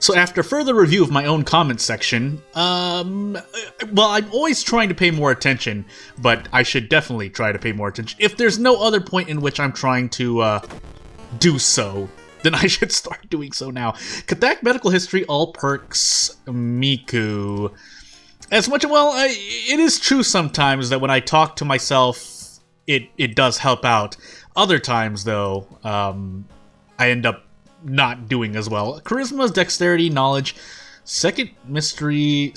So after further review of my own comment section, well, I'm always trying to pay more attention, but I should definitely try to pay more attention. If there's no other point in which I'm trying to do so, then I should start doing so now. Katak Medical History, all perks, Miku. As much, well, it is true sometimes that when I talk to myself, it does help out. Other times, though, I end up not doing as well. Charisma, Dexterity, Knowledge, Second Mystery,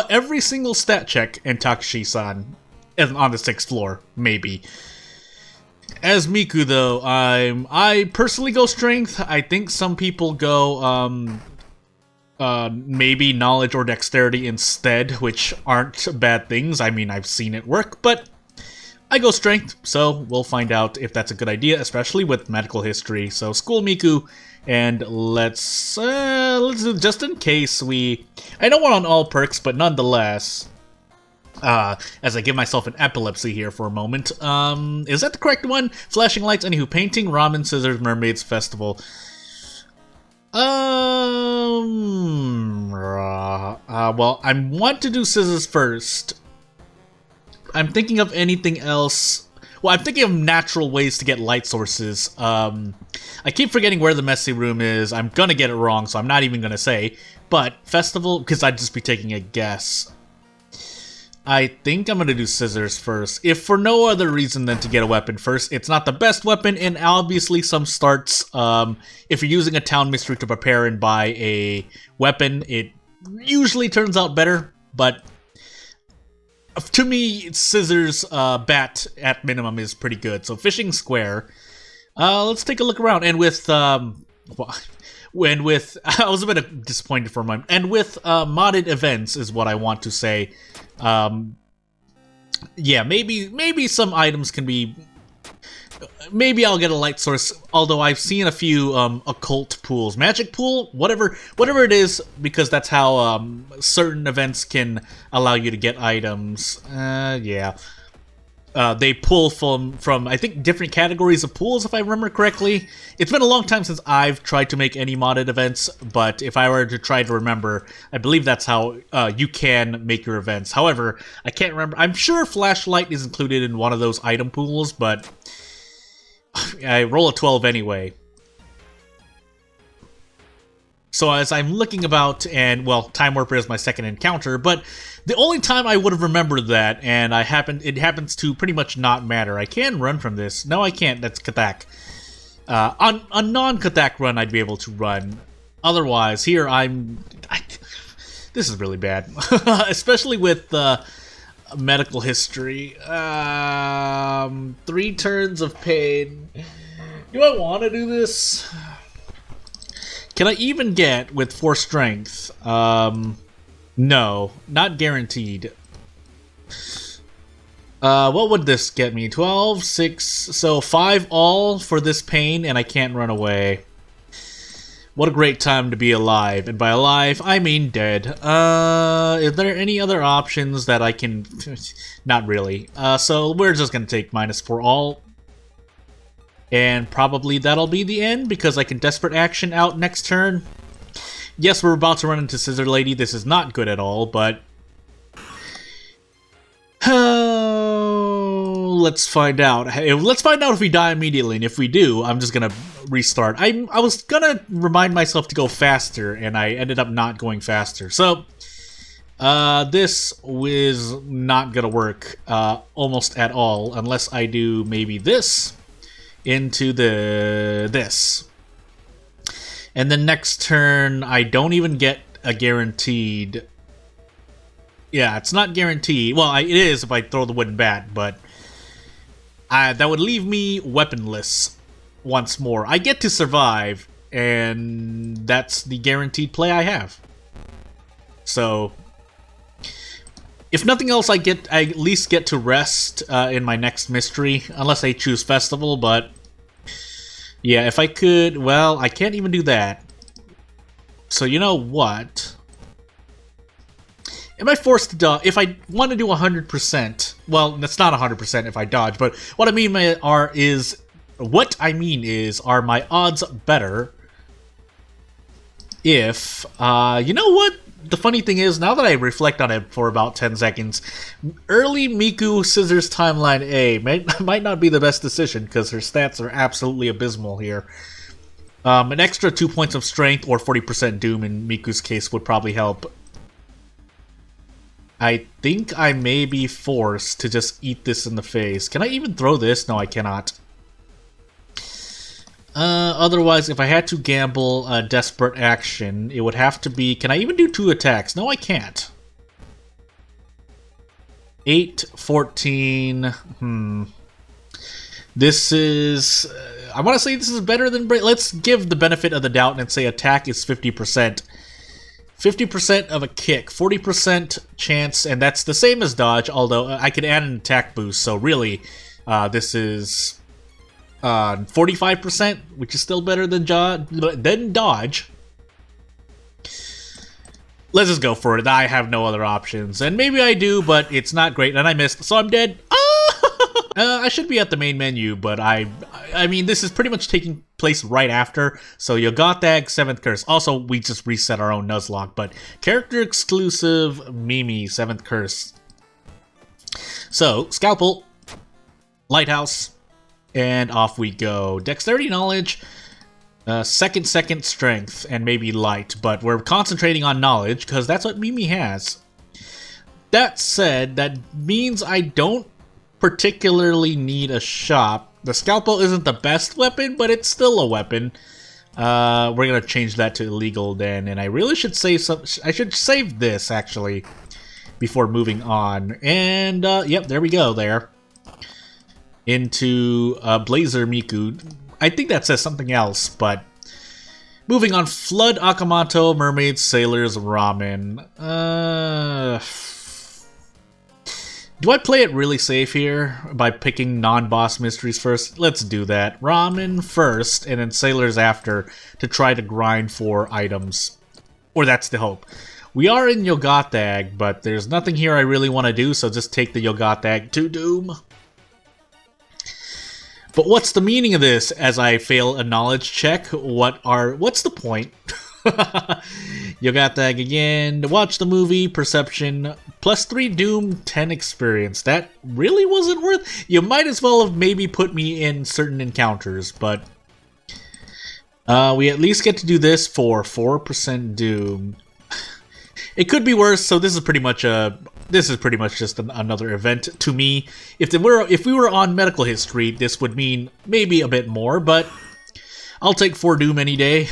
every single stat check in Takashi-san on the 6th floor, maybe. As Miku, though, I personally go Strength. I think some people go, maybe Knowledge or Dexterity instead, which aren't bad things. I mean, I've seen it work, but I go Strength, so we'll find out if that's a good idea, especially with Medical History. So, School Miku, and let's do, just in case I don't want on all perks, but nonetheless, as I give myself an epilepsy here for a moment, is that the correct one? Flashing Lights, Anywho, Painting, Ramen, Scissors, Mermaids, Festival. Well, I want to do Scissors first. I'm thinking of anything else. Well, I'm thinking of natural ways to get light sources. I keep forgetting where the messy room is. I'm gonna get it wrong, so I'm not even gonna say. But Festival, because I'd just be taking a guess. I think I'm gonna do Scissors first, if for no other reason than to get a weapon first. It's not the best weapon, and obviously some starts, if you're using a town mystery to prepare and buy a weapon, it usually turns out better, but to me, Scissors, Bat at minimum is pretty good. So Fishing Square, let's take a look around, and with, I was a bit disappointed for a moment, and with modded events is what I want to say. Yeah, maybe some items can be, maybe I'll get a light source, although I've seen a few occult pools, magic pool, whatever it is, because that's how certain events can allow you to get items. Yeah. They pull from I think different categories of pools, if I remember correctly. It's been a long time since I've tried to make any modded events, but if I were to try to remember, I believe that's how you can make your events. However, I can't remember. I'm sure Flashlight is included in one of those item pools, but I roll a 12 anyway. So as I'm looking about, and well, Time Warper is my second encounter, but the only time I would have remembered that, and it happens to pretty much not matter. I can run from this. No, I can't. That's Katak. On a non-Katak run, I'd be able to run. Otherwise, here this is really bad, especially with medical history. 3 turns of pain. Do I want to do this? Can I even get with 4 strength? No, not guaranteed. What would this get me? 12, 6, so 5 all for this pain, and I can't run away. What a great time to be alive, and by alive, I mean dead. Is there any other options that I can... Not really. So we're just gonna take -4 all. And probably that'll be the end, because I can Desperate Action out next turn. Yes, we're about to run into Scissor Lady. This is not good at all, but... let's find out. Let's find out if we die immediately, and if we do, I'm just gonna restart. I was gonna remind myself to go faster, and I ended up not going faster. So, this is not gonna work almost at all, unless I do maybe this into this. And then next turn, I don't even get a guaranteed... Yeah, it's not guaranteed. Well, it is if I throw the wooden bat, but... that would leave me weaponless once more. I get to survive, and that's the guaranteed play I have. So... if nothing else, I at least get to rest in my next mystery, unless I choose Festival, but... yeah, if I could... well, I can't even do that. So you know what? Am I forced to dodge? If I want to do 100%... well, that's not 100% if I dodge, but what I mean is... are my odds better if, you know what? The funny thing is, now that I reflect on it for about 10 seconds, early Miku Scissors Timeline A might not be the best decision, because her stats are absolutely abysmal here. An extra 2 points of strength or 40% Doom in Miku's case would probably help. I think I may be forced to just eat this in the face. Can I even throw this? No, I cannot. Otherwise, if I had to gamble a desperate action, it would have to be... Can I even do 2 attacks? No, I can't. 8, 14... This is... I want to say this is better than... Let's give the benefit of the doubt and say attack is 50%. 50% of a kick, 40% chance, and that's the same as dodge, although I could add an attack boost, so really, this is 45%, which is still better than dodge. Let's just go for it. I have no other options, and maybe I do, but it's not great, and I missed, so I'm dead. I should be at the main menu, but I mean, this is pretty much taking place right after, so Yogatag, 7th Curse. Also, we just reset our own Nuzlocke, but character exclusive Mimi, 7th Curse. So, Scalpel, Lighthouse, and off we go. Dexterity, Knowledge, second Strength, and maybe Light, but we're concentrating on Knowledge, because that's what Mimi has. That said, that means I don't particularly need a shop. The Scalpel isn't the best weapon, but it's still a weapon. We're gonna change that to illegal then, and I really should save some. I should save this actually before moving on. And yep, there we go. There into Blazer Miku. I think that says something else, but moving on. Flood, Akamoto, Mermaids, Sailors, Ramen. Do I play it really safe here by picking non-boss mysteries first? Let's do that. Ramen first, and then Sailors after, to try to grind for items. Or that's the hope. We are in Yogatag, but there's nothing here I really want to do, so just take the Yogatag to Doom. But what's the meaning of this as I fail a knowledge check? What's the point? Yogatag again. To watch the movie, Perception, +3 Doom, 10 experience. That really wasn't worth... You might as well have maybe put me in certain encounters, but... we at least get to do this for 4% Doom. It could be worse, so this is pretty much just another event to me. If we were on medical history, this would mean maybe a bit more, but I'll take 4 Doom any day.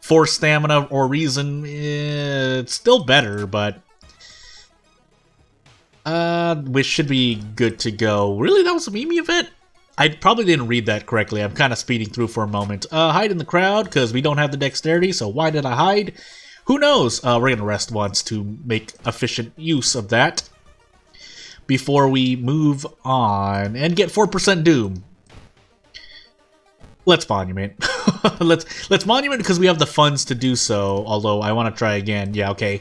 4 stamina or reason, it's still better, but we should be good to go. Really, that was a Mimi event? I probably didn't read that correctly. I'm kind of speeding through for a moment. Hide in the crowd, because we don't have the dexterity, so why did I hide? Who knows? We're going to rest once to make efficient use of that before we move on and get 4% Doom. Let's monument. let's monument because we have the funds to do so, although I want to try again. Yeah, okay.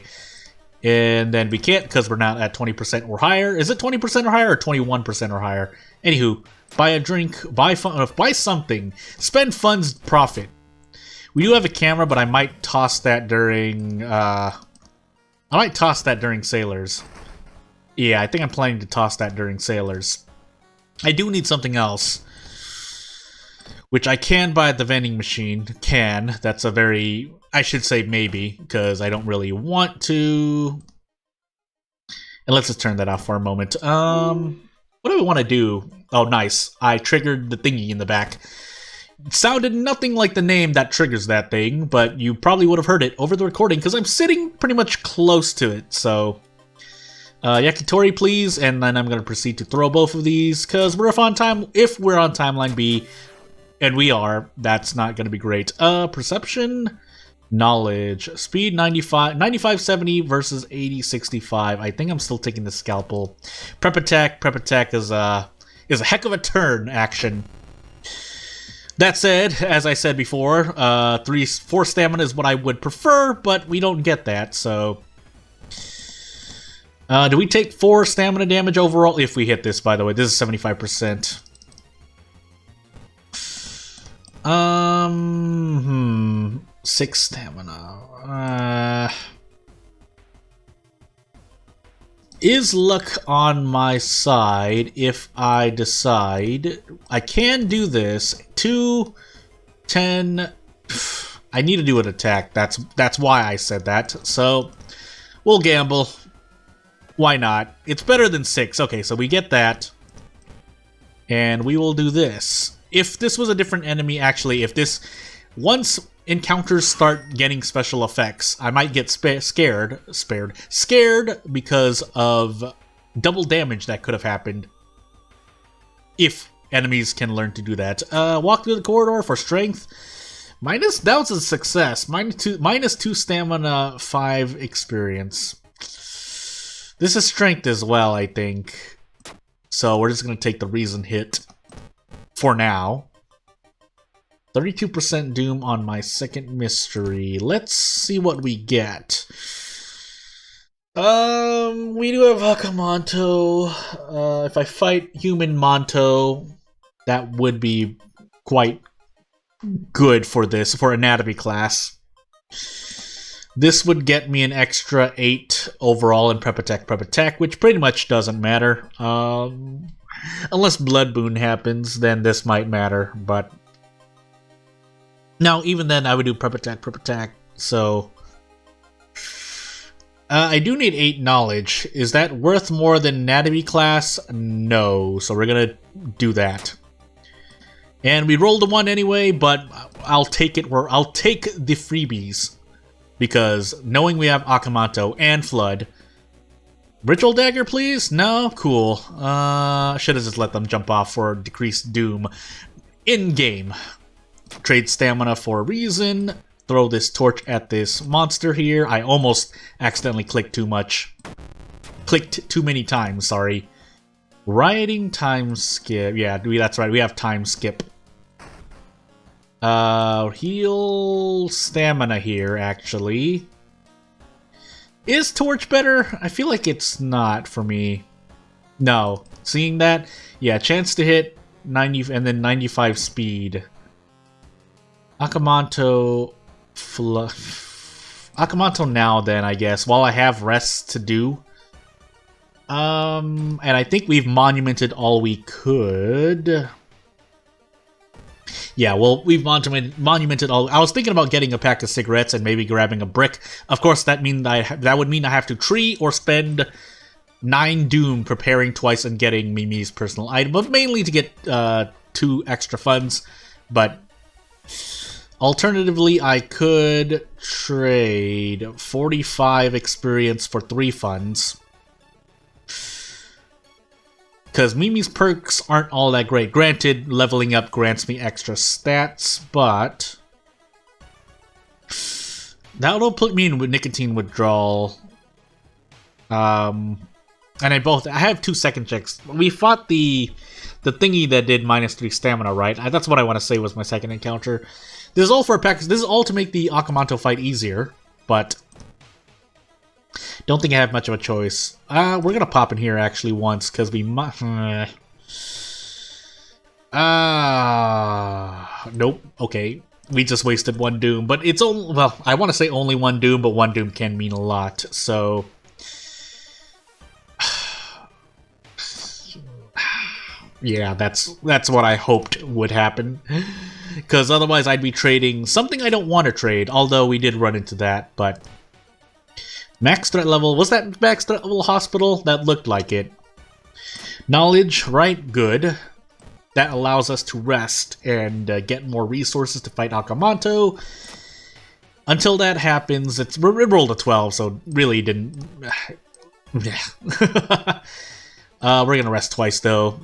And then we can't because we're not at 20% or higher. Is it 20% or higher or 21% or higher? Anywho, buy a drink, buy something, spend funds, profit. We do have a camera, but I might toss that during Sailors. Yeah, I think I'm planning to toss that during Sailors. I do need something else, which I can buy at the vending machine. That's a very... I should say maybe, because I don't really want to. And let's just turn that off for a moment. What do we want to do? Oh, nice. I triggered the thingy in the back. It sounded nothing like the name that triggers that thing, but you probably would have heard it over the recording, because I'm sitting pretty much close to it, so... Yakitori, please, and then I'm going to proceed to throw both of these, because if we're on timeline B, and we are, that's not going to be great. Perception, knowledge, speed 9570 versus 8065. I think I'm still taking the Scalpel. Prep attack is a heck of a turn action. That said, as I said before, 4 stamina is what I would prefer, but we don't get that, so... do we take 4 stamina damage overall? If we hit this, by the way. This is 75%. 6 stamina. Is luck on my side if I decide I can do this? 2, 10. I need to do an attack. That's why I said that. So we'll gamble. Why not? It's better than 6. Okay, so we get that. And we will do this. If this was a different enemy, actually, if this... Once encounters start getting special effects, I might get scared because of double damage that could have happened. If enemies can learn to do that. Walk through the corridor for strength. That was a success. Minus 2 stamina, 5 experience. This is strength as well, I think. So we're just going to take the reason hit for now. 32% doom on my second mystery. Let's see what we get. We do have Akamanto. If I fight human Monto, that would be quite good for this, for anatomy class. This would get me an extra 8 overall in prep attack, which pretty much doesn't matter. Unless Blood Boon happens, then this might matter, but... Now, even then, I would do prep attack, so... I do need 8 knowledge. Is that worth more than anatomy class? No, so we're gonna do that. And we rolled a 1 anyway, but I'll take it where I'll take the freebies. Because knowing we have Akamanto and Flood... Ritual Dagger, please? No? Cool. Should have just let them jump off for decreased doom. In-game. Trade stamina for a reason. Throw this torch at this monster here. I almost accidentally clicked too much. Clicked too many times, sorry. Rioting time skip. Yeah, that's right. We have time skip. Heal stamina here, actually. Is torch better? I feel like it's not for me. No. Seeing that? Yeah, chance to hit 90 and then 95 speed. Akamanto now then, I guess, while I have rests to do. And I think we've monumented all we could. Yeah, well, we've monumented all... I was thinking about getting a pack of cigarettes and maybe grabbing a brick. Of course, that would mean I have to tree or spend 9 doom preparing twice and getting Mimi's personal item, but mainly to get 2 extra funds. But alternatively, I could trade 45 experience for 3 funds. Because Mimi's perks aren't all that great. Granted, leveling up grants me extra stats, but that'll put me in nicotine withdrawal. And I have 2 second checks. We fought the thingy that did minus 3 stamina, right? That's what I want to say was my second encounter. This is all for a pack. This is all to make the Akamanto fight easier, but don't think I have much of a choice. We're gonna pop in here actually once because we might. Nope. Okay, we just wasted 1 doom, but it's only, well, I want to say only 1 doom, but 1 doom can mean a lot. So yeah, that's what I hoped would happen. Because otherwise I'd be trading something I don't want to trade, although we did run into that, but... Max threat level, was that max threat level hospital? That looked like it. Knowledge, right, good. That allows us to rest and get more resources to fight Akamanto. Until that happens, it rolled a 12, so really didn't... We're gonna rest twice, though.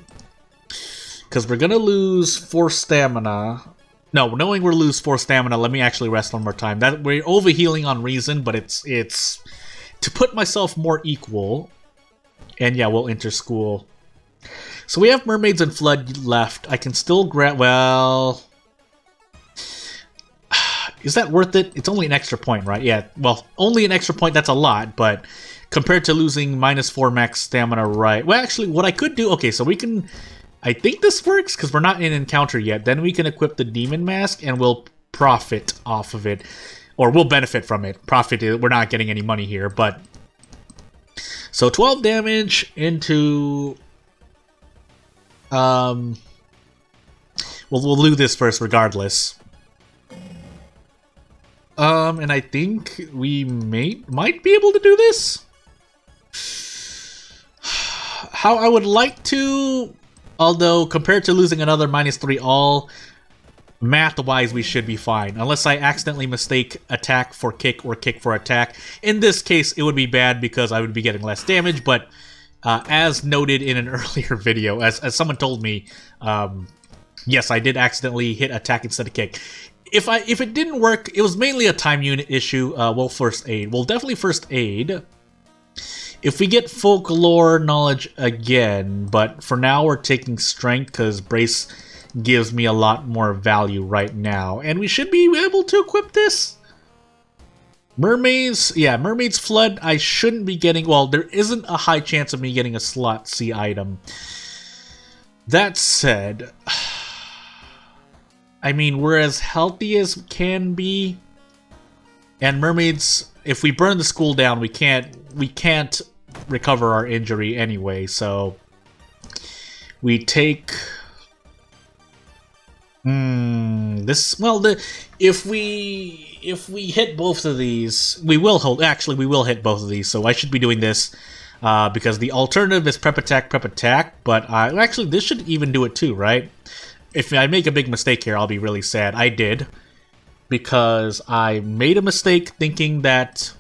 Because we're gonna lose 4 stamina. No, knowing we'll lose 4 stamina, let me actually rest 1 more time. That we're overhealing on reason, but it's to put myself more equal. And yeah, we'll enter school. So we have Mermaids and Flood left. I can still grab... Well... Is that worth it? It's only an extra point, right? Yeah, well, only an extra point, that's a lot, but compared to losing minus 4 max stamina, right? Well, actually, what I could do... Okay, so we can... I think this works, because we're not in encounter yet. Then we can equip the Demon Mask, and we'll profit off of it, or we'll benefit from it. Profit, we're not getting any money here, but so 12 damage into we'll do this first regardless. And I think we might be able to do this. How I would like to, although compared to losing another -3 all, math-wise we should be fine. Unless I accidentally mistake attack for kick or kick for attack. In this case, it would be bad because I would be getting less damage, but as noted in an earlier video, as someone told me, yes, I did accidentally hit attack instead of kick. If it didn't work, it was mainly a time unit issue. We'll first aid. We'll definitely first aid. If we get folklore knowledge again, but for now we're taking strength because brace gives me a lot more value right now. And we should be able to equip this. Mermaids, yeah, Mermaid's Flood, I shouldn't be getting, well, there isn't a high chance of me getting a slot C item. That said, I mean, we're as healthy as can be. And Mermaids, if we burn the school down, we can't recover our injury anyway, so we take if we hit both of these, we will hit both of these, so I should be doing this because the alternative is prep attack, but actually this should even do it too, right? If I make a big mistake here, I'll be really sad. I did, because I made a mistake thinking that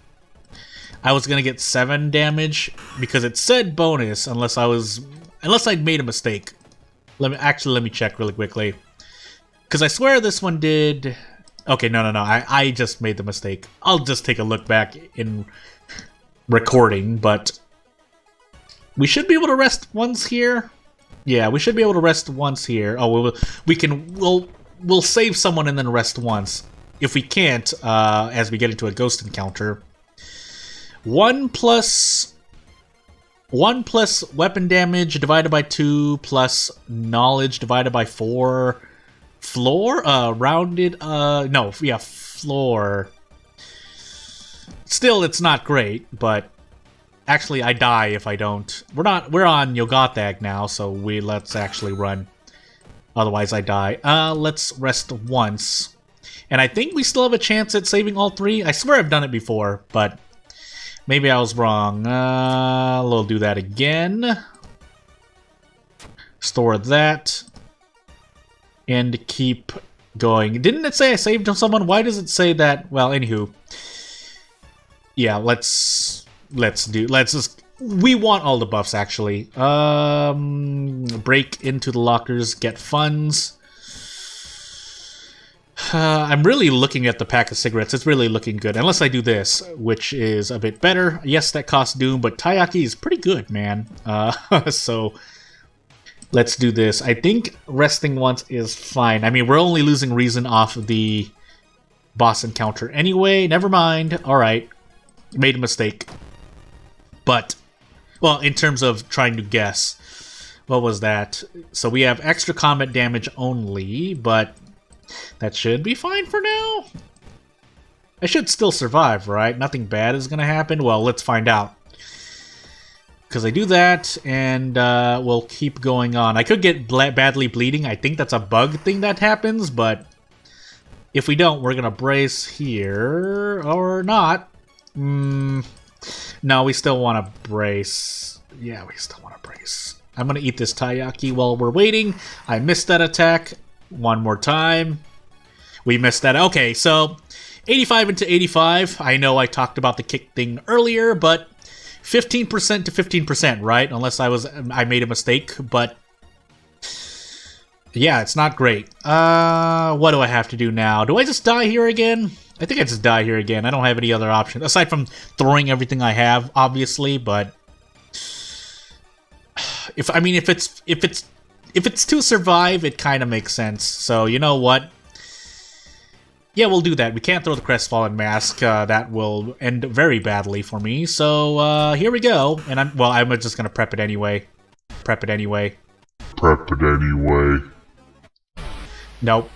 I was gonna get 7 damage because it said bonus unless I'd made a mistake. Let me check really quickly, because I swear this one did. Okay, no, I just made the mistake. I'll just take a look back in recording, but we should be able to rest once here. Yeah, we should be able to rest once here. Oh, we'll save someone and then rest once. If we can't, as we get into a ghost encounter. 1 plus weapon damage divided by 2 plus knowledge divided by 4. Floor? Floor. Still, it's not great, but actually I die if I don't. We're on Yogathag now, so let's actually run. Otherwise I die. Let's rest once. And I think we still have a chance at saving all 3. I swear I've done it before, but maybe I was wrong. We'll do that again. Store that. And keep going. Didn't it say I saved on someone? Why does it say that? Well, anywho. Yeah, we want all the buffs, actually. Break into the lockers, get funds. I'm really looking at the pack of cigarettes. It's really looking good. Unless I do this, which is a bit better. Yes, that costs Doom, but Taiyaki is pretty good, man. So let's do this. I think resting once is fine. I mean, we're only losing reason off of the boss encounter anyway. Never mind. Alright. Made a mistake. But, well, in terms of trying to guess. What was that? So we have extra combat damage only, but that should be fine for now. I should still survive, right? Nothing bad is going to happen. Well, let's find out. Because I do that, and we'll keep going on. I could get badly bleeding. I think that's a bug thing that happens, but if we don't, we're going to brace here. Or not. No, we still want to brace. Yeah, we still want to brace. I'm going to eat this taiyaki while we're waiting. I missed that attack. One more time. We missed that. Okay, so 85 into 85. I know I talked about the kick thing earlier, but 15% to 15%, right? Unless I made a mistake, but yeah, it's not great. What do I have to do now? Do I just die here again? I think I just die here again. I don't have any other option aside from throwing everything I have, obviously. But if it's to survive, it kind of makes sense. So you know what? Yeah, we'll do that. We can't throw the Crestfallen Mask. That will end very badly for me. So here we go. And I'm just gonna prep it anyway. Prep it anyway. Prep it anyway. Nope.